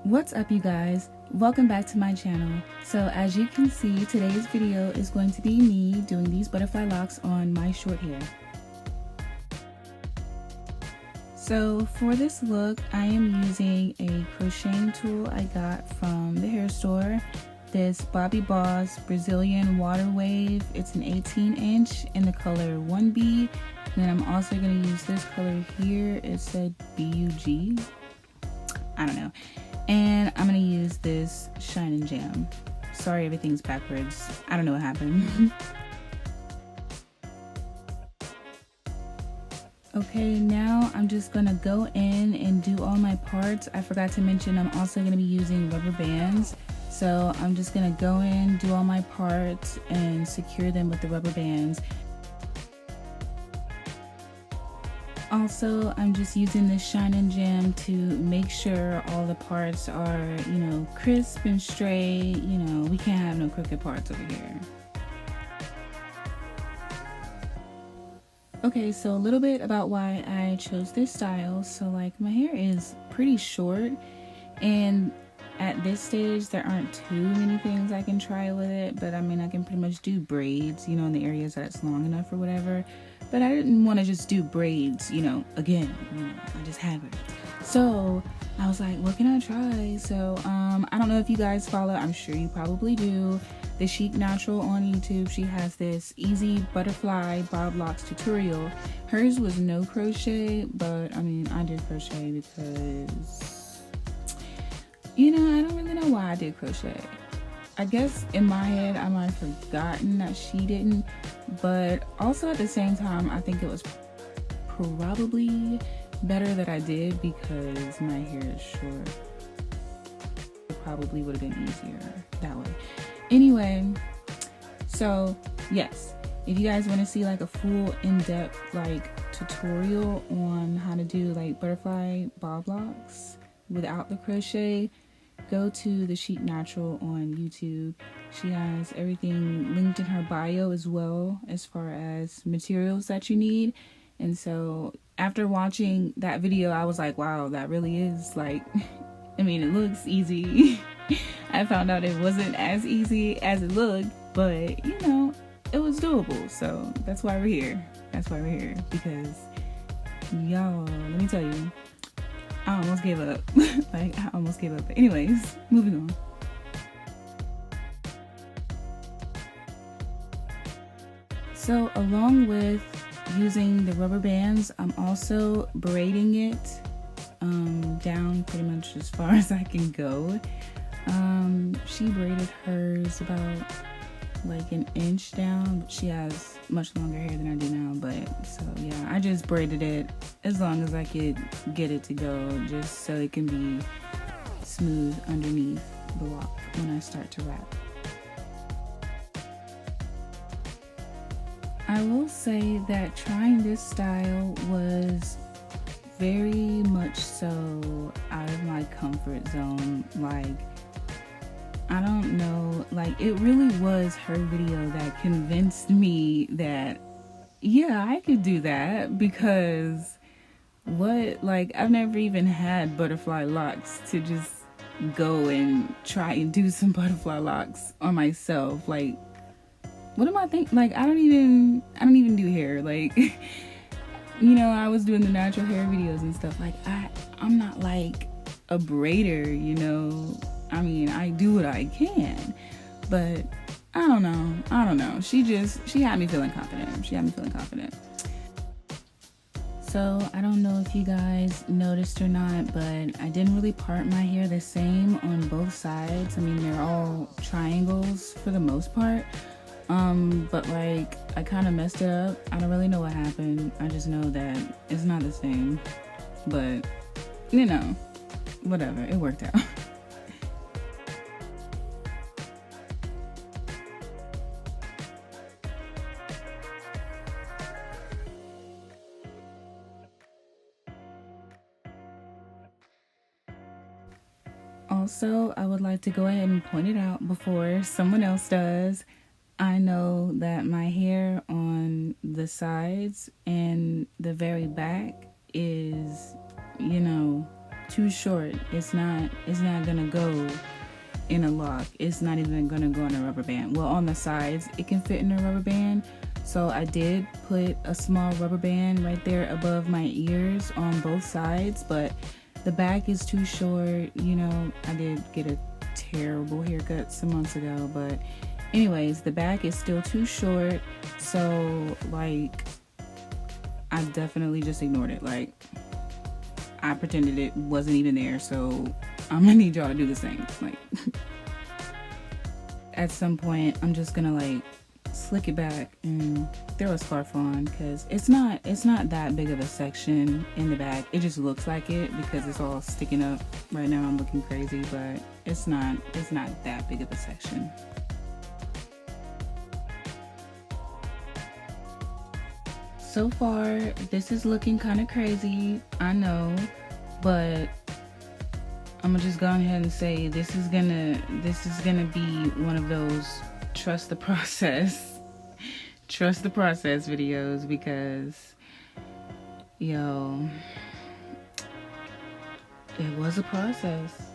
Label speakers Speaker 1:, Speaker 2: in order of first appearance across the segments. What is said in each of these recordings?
Speaker 1: What's up, you guys? Welcome back to my channel. So as you can see, today's video is going to be me doing these butterfly locks on my short hair. So for this look, I am using a crocheting tool I got from the hair store. This Bobby Boss Brazilian Water Wave. It's an 18-inch in the color 1B. And then I'm also going to use this color here. It said BUG. I don't know. And I'm going to use this Shine and Jam. Sorry, everything's backwards. I don't know what happened. Okay, now I'm just going to go in and do all my parts. I forgot to mention I'm also going to be using rubber bands. So I'm just going to go in, do all my parts, and secure them with the rubber bands. Also, I'm just using this Shine and Jam to make sure all the parts are, crisp and straight. We can't have no crooked parts over here. Okay, so a little bit about why I chose this style. So like my hair is pretty short, and at this stage there aren't too many things I can try with it, but I mean I can pretty much do braids, in the areas that it's long enough or whatever. But I didn't want to just do braids, again, I just had braids. So I was like, what can I try? So I don't know if you guys follow, I'm sure you probably do, TheChicNatural on YouTube. She has this easy butterfly bob locks tutorial. Hers was no crochet, but I mean I did crochet because I don't really know why I did crochet. I guess in my head I might have forgotten that she didn't, but also at the same time I think it was probably better that I did because my hair is short. It probably would have been easier that way. Anyway, so yes, if you guys want to see like a full in-depth like tutorial on how to do like butterfly bob locks without the crochet, go to TheChicNatural on YouTube. She has everything linked in her bio as well as far as materials that you need. And so after watching that video, I was like, wow, that really is like, I mean, it looks easy. I found out it wasn't as easy as it looked, but it was doable. So that's why we're here. That's why we're here, because y'all, let me tell you, I almost gave up. Like, I almost gave up. But anyways, moving on. So along with using the rubber bands, I'm also braiding it down pretty much as far as I can go. She braided hers about like an inch down, but she has much longer hair than I do now. But so yeah, I just braided it as long as I could get it to go, just so it can be smooth underneath the lock when I start to wrap. I will say that trying this style was very much so out of my comfort zone. Like, I don't know, like it really was her video that convinced me that yeah, I could do that, because I've never even had butterfly locks to just go and try and do some butterfly locks on myself. Like, what am I thinking? Like, I don't even do hair. Like, I was doing the natural hair videos and stuff. Like, I'm not like a braider, I mean, I do what I can, but I don't know. She had me feeling confident. So I don't know if you guys noticed or not, but I didn't really part my hair the same on both sides. I mean, they're all triangles for the most part. But like, I kind of messed it up. I don't really know what happened. I just know that it's not the same, but whatever, it worked out. Also, I would like to go ahead and point it out before someone else does. I know that my hair on the sides and the very back is, too short. It's not gonna go in a lock. It's not even gonna go in a rubber band. Well, on the sides it can fit in a rubber band, so I did put a small rubber band right there above my ears on both sides, but the back is too short. You know, I did get a terrible haircut some months ago, but anyways, the back is still too short, so like I definitely just ignored it. Like, I pretended it wasn't even there, so I'm gonna need y'all to do the same. Like, at some point, I'm just gonna like slick it back and throw a scarf on, because it's not that big of a section in the back. It just looks like it because it's all sticking up. Right now I'm looking crazy, but it's not that big of a section. So far, this is looking kind of crazy, I know, but I'm gonna just go ahead and say this is gonna be one of those trust the process videos, because yo, it was a process.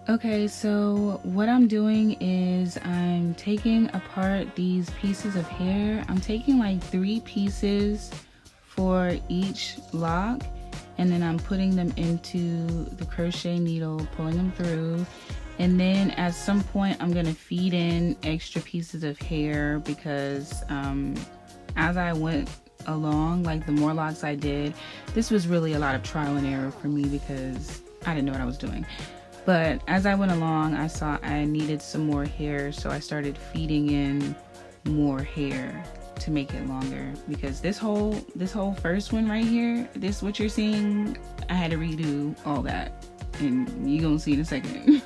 Speaker 1: Okay, so what I'm doing is I'm taking apart these pieces of hair. I'm taking like 3 pieces for each lock, and then I'm putting them into the crochet needle, pulling them through, and then at some point I'm gonna feed in extra pieces of hair, because as I went along, like the more locks I did, this was really a lot of trial and error for me because I didn't know what I was doing. But as I went along, I saw I needed some more hair, so I started feeding in more hair to make it longer, because this whole first one right here, this what you're seeing, I had to redo all that, and you're gonna see in a second.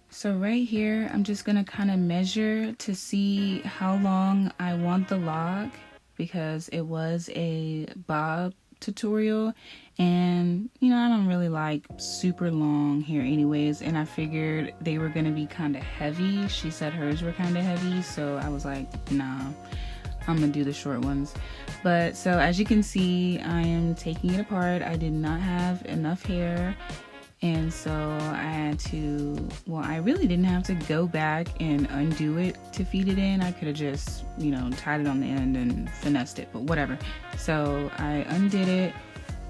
Speaker 1: So right here, I'm just gonna kind of measure to see how long I want the lock, because it was a bob tutorial, and you know, I don't really like super long hair anyways, and I figured they were gonna be kind of heavy. She said hers were kind of heavy, so I was like, nah, I'm gonna do the short ones. But so as you can see, I am taking it apart. I did not have enough hair, and so I had to, well, I really didn't have to go back and undo it to feed it in. I could have just, you know, tied it on the end and finessed it, but whatever. So I undid it.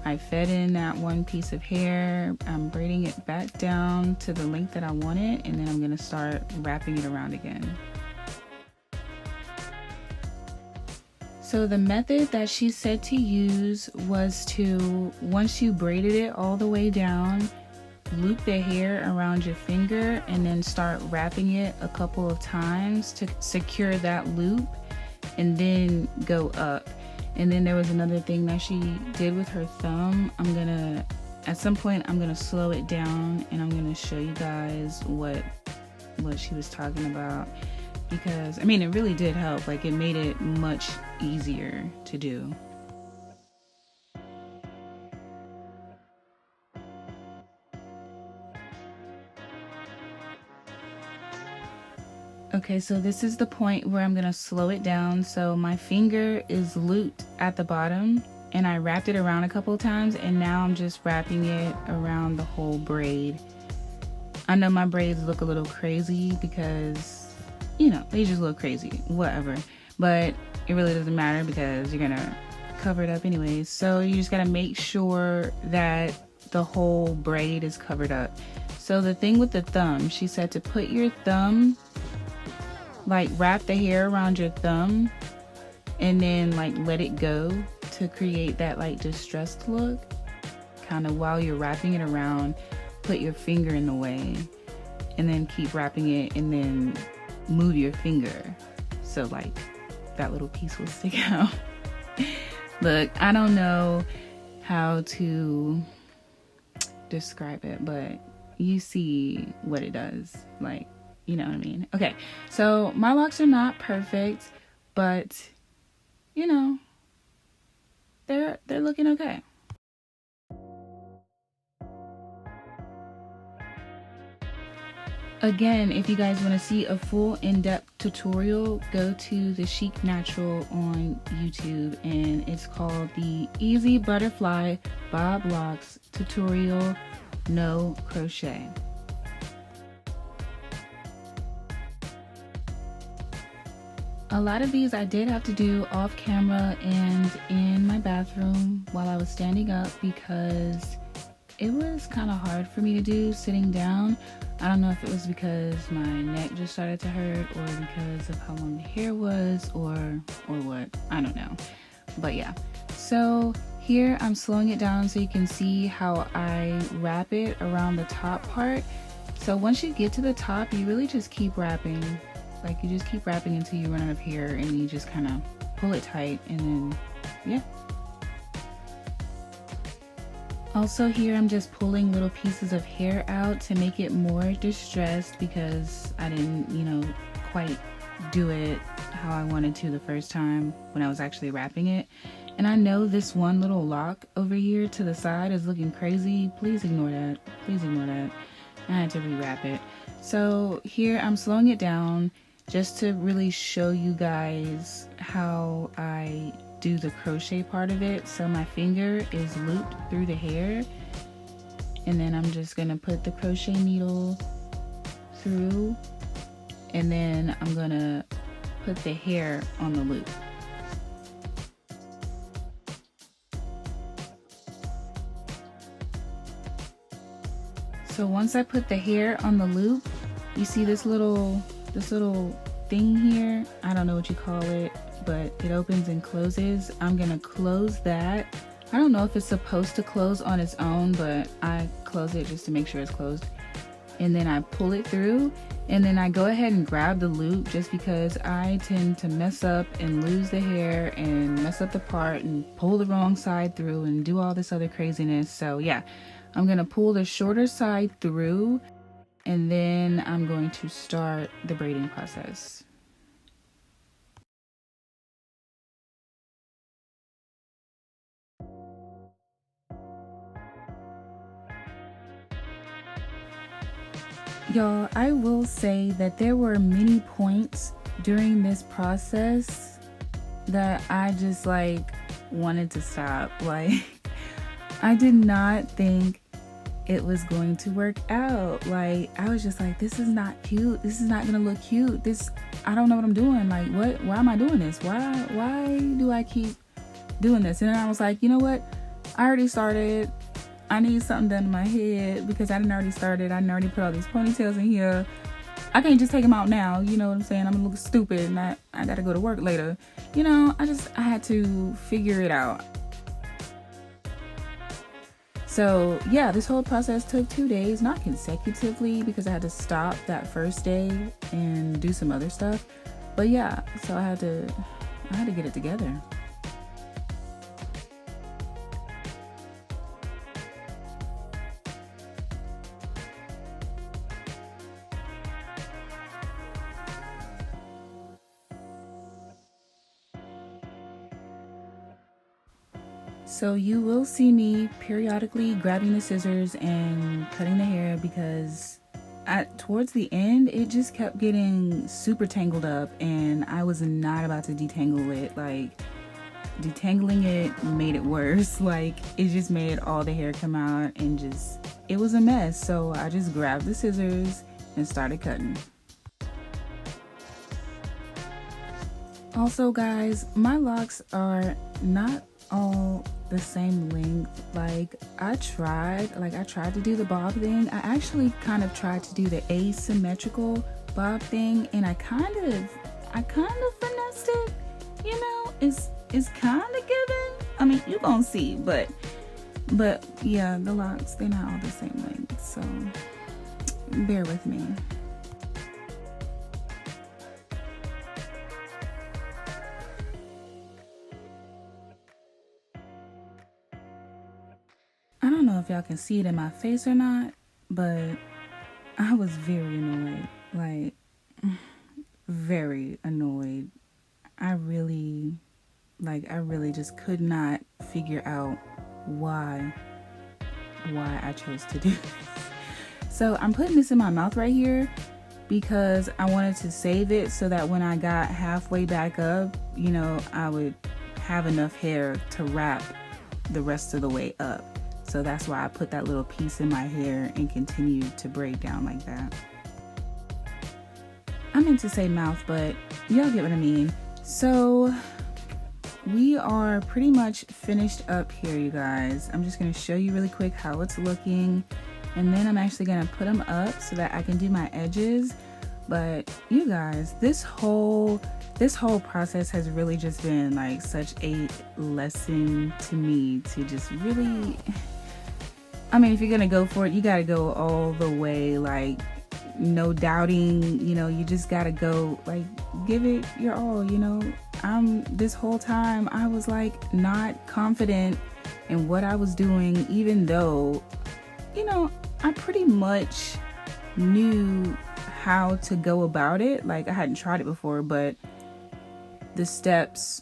Speaker 1: I fed in that 1 piece of hair. I'm braiding it back down to the length that I want it, and then I'm gonna start wrapping it around again. So the method that she said to use was to, once you braided it all the way down, loop the hair around your finger and then start wrapping it a couple of times to secure that loop, and then go up. And then there was another thing that she did with her thumb. At some point I'm gonna slow it down and I'm gonna show you guys what she was talking about, because I mean, it really did help. Like, it made it much easier to do. Okay, so this is the point where I'm gonna slow it down. So my finger is looped at the bottom, and I wrapped it around a couple of times, and now I'm just wrapping it around the whole braid. I know my braids look a little crazy because, you know, they just look crazy, whatever. But it really doesn't matter because you're gonna cover it up anyways. So you just gotta make sure that the whole braid is covered up. So the thing with the thumb, she said to put your thumb, like wrap the hair around your thumb and then like let it go to create that like distressed look. Kind of while you're wrapping it around, put your finger in the way and then keep wrapping it, and then move your finger so like that little piece will stick out. Look, I don't know how to describe it, but you see what it does. Like, you know what I mean? Okay, so my locks are not perfect, but you know, they're looking okay. Again, if you guys want to see a full in-depth tutorial, go to TheChicNatural on YouTube, and it's called the Easy Butterfly Bob Locs Tutorial No Crochet. A lot of these I did have to do off camera and in my bathroom while I was standing up because it was kind of hard for me to do sitting down. I don't know if it was because my neck just started to hurt or because of how long the hair was or what. I don't know. But yeah. So here I'm slowing it down so you can see how I wrap it around the top part. So once you get to the top, you really just keep wrapping. Like you just keep wrapping until you run out of hair and you just kind of pull it tight and then, yeah. Also here I'm just pulling little pieces of hair out to make it more distressed because I didn't, you know, quite do it how I wanted to the first time when I was actually wrapping it. And I know this one little lock over here to the side is looking crazy. Please ignore that. Please ignore that. I had to rewrap it. So here I'm slowing it down just to really show you guys how I do the crochet part of it. So my finger is looped through the hair, and then I'm just gonna put the crochet needle through, and then I'm gonna put the hair on the loop. So once I put the hair on the loop, you see this little thing here. I don't know what you call it, but it opens and closes. I'm gonna close that. I don't know if it's supposed to close on its own, but I close it just to make sure it's closed. And then I pull it through, and then I go ahead and grab the loop just because I tend to mess up and lose the hair and mess up the part and pull the wrong side through and do all this other craziness. So yeah, I'm gonna pull the shorter side through, and then I'm going to start the braiding process. Y'all, I will say that there were many points during this process that I just like wanted to stop. Like, I did not think it was going to work out. Like, I was just like, this is not cute. This is not gonna look cute. I don't know what I'm doing. Like, why am I doing this? Why do I keep doing this? And then I was like, you know what? I already started. I need something done in my head because I didn't already started. I didn't already put all these ponytails in here. I can't just take them out now. You know what I'm saying? I'm gonna look stupid and I gotta go to work later. You know, I had to figure it out. So yeah, this whole process took 2 days, not consecutively because I had to stop that first day and do some other stuff. But yeah, so I had to get it together. So you will see me periodically grabbing the scissors and cutting the hair because towards the end, it just kept getting super tangled up and I was not about to detangle it. Like, detangling it made it worse. Like, it just made all the hair come out and it was a mess. So I just grabbed the scissors and started cutting. Also guys, my locks are not all the same length. Like, I tried to do the bob thing. I actually kind of tried to do the asymmetrical bob thing, and I kind of finessed it. You know, it's kind of given. I mean, you gonna see, but yeah, the locks, they're not all the same length, so bear with me. I don't know if y'all can see it in my face or not, but I was very annoyed. Like, very annoyed. I really just could not figure out why I chose to do this. So I'm putting this in my mouth right here, because I wanted to save it so that when I got halfway back up, you know, I would have enough hair to wrap the rest of the way up. So that's why I put that little piece in my hair and continued to braid down like that. I meant to say mouth, but y'all get what I mean. So we are pretty much finished up here, you guys. I'm just gonna show you really quick how it's looking, and then I'm actually gonna put them up so that I can do my edges. But you guys, this whole process has really just been like such a lesson to me to just really, I mean, if you're gonna go for it, you gotta go all the way, like no doubting, you know, you just gotta go, like, give it your all, you know. This whole time I was like not confident in what I was doing, even though, you know, I pretty much knew how to go about it. Like, I hadn't tried it before, but the steps,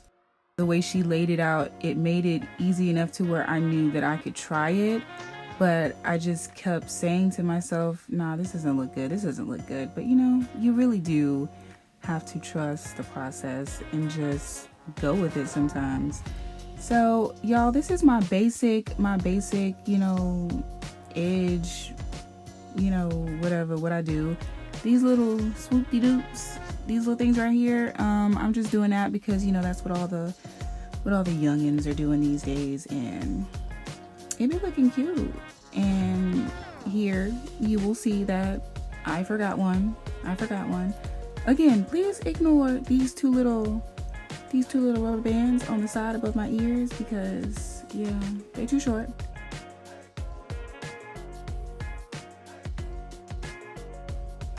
Speaker 1: the way she laid it out, it made it easy enough to where I knew that I could try it. But I just kept saying to myself, nah, this doesn't look good, this doesn't look good. But you know, you really do have to trust the process and just go with it sometimes. So y'all, this is my basic, you know, edge, you know, whatever, what I do. These little swoop-de-doops, these little things right here, I'm just doing that because, you know, that's what all the youngins are doing these days, and it be looking cute. And here you will see that I forgot one. Again, please ignore these two little rubber bands on the side above my ears because, yeah, they're too short.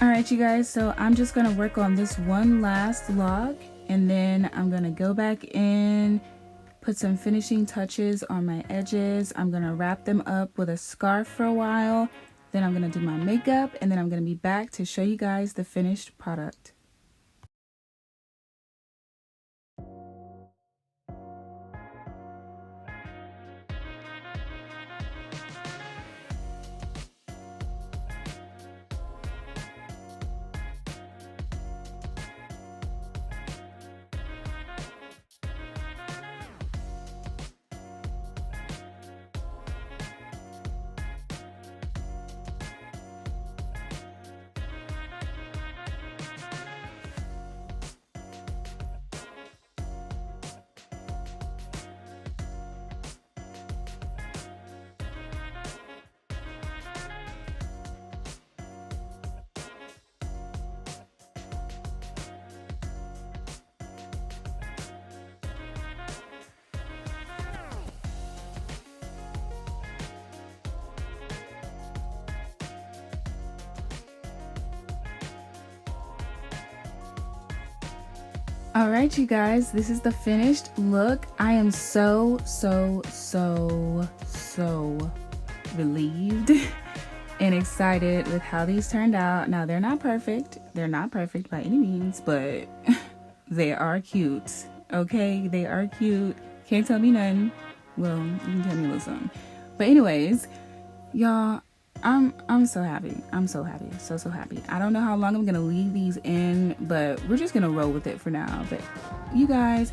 Speaker 1: Alright, you guys, so I'm just gonna work on this one last lock, and then I'm gonna go back in, put some finishing touches on my edges. I'm gonna wrap them up with a scarf for a while, then I'm gonna do my makeup, and then I'm gonna be back to show you guys the finished product. All right, you guys, this is the finished look. I am so relieved and excited with how these turned out. Now, they're not perfect. They're not perfect by any means, but they are cute. Okay, they are cute. Can't tell me nothing. Well, you can tell me a little something. But anyways, y'all, I'm so happy. I'm so happy. So happy. I don't know how long I'm gonna leave these in, but we're just gonna roll with it for now. But you guys,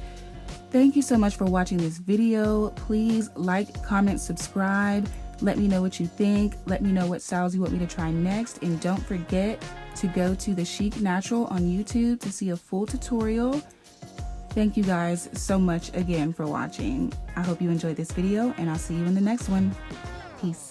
Speaker 1: thank you so much for watching this video. Please like, comment, subscribe. Let me know what you think. Let me know what styles you want me to try next. And don't forget to go to TheChicNatural on YouTube to see a full tutorial. Thank you guys so much again for watching. I hope you enjoyed this video, and I'll see you in the next one. Peace.